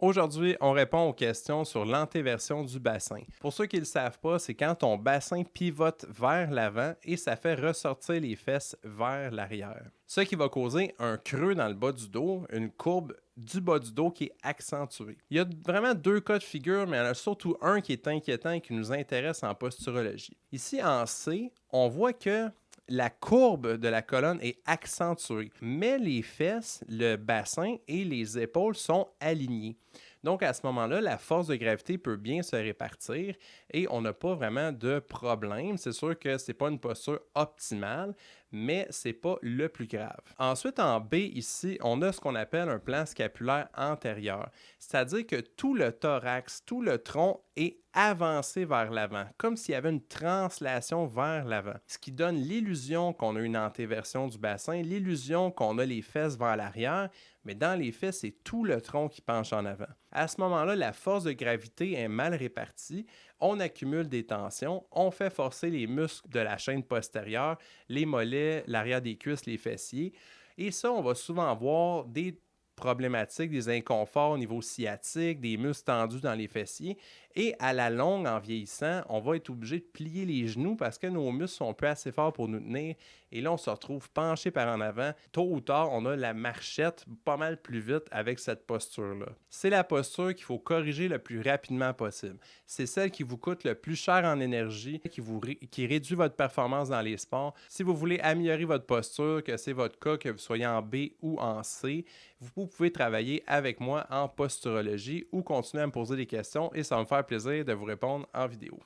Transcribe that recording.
Aujourd'hui, on répond aux questions sur l'antéversion du bassin. Pour ceux qui ne le savent pas, c'est quand ton bassin pivote vers l'avant et ça fait ressortir les fesses vers l'arrière. Ce qui va causer un creux dans le bas du dos, une courbe du bas du dos qui est accentuée. Il y a vraiment deux cas de figure, mais il y en a surtout un qui est inquiétant et qui nous intéresse en posturologie. Ici, en C, on voit que la courbe de la colonne est accentuée, mais les fesses, le bassin et les épaules sont alignés. Donc, à ce moment-là, la force de gravité peut bien se répartir et on n'a pas vraiment de problème. C'est sûr que ce n'est pas une posture optimale, mais ce n'est pas le plus grave. Ensuite, en B, ici, on a ce qu'on appelle un plan scapulaire antérieur, c'est-à-dire que tout le thorax, tout le tronc est avancé vers l'avant, comme s'il y avait une translation vers l'avant, ce qui donne l'illusion qu'on a une antéversion du bassin, l'illusion qu'on a les fesses vers l'arrière, mais dans les faits, c'est tout le tronc qui penche en avant. À ce moment-là, la force de gravité est mal répartie, on accumule des tensions, on fait forcer les muscles de la chaîne postérieure, les mollets, l'arrière des cuisses, les fessiers, et ça, on va souvent avoir des problématiques, des inconforts au niveau sciatique, des muscles tendus dans les fessiers. Et à la longue, en vieillissant, on va être obligé de plier les genoux parce que nos muscles sont peu assez forts pour nous tenir. Et là, on se retrouve penché par en avant. Tôt ou tard, on a la marchette pas mal plus vite avec cette posture-là. C'est la posture qu'il faut corriger le plus rapidement possible. C'est celle qui vous coûte le plus cher en énergie, qui réduit votre performance dans les sports. Si vous voulez améliorer votre posture, que c'est votre cas, que vous soyez en B ou en C, vous pouvez travailler avec moi en posturologie ou continuer à me poser des questions et ça va me faire plaisir de vous répondre en vidéo.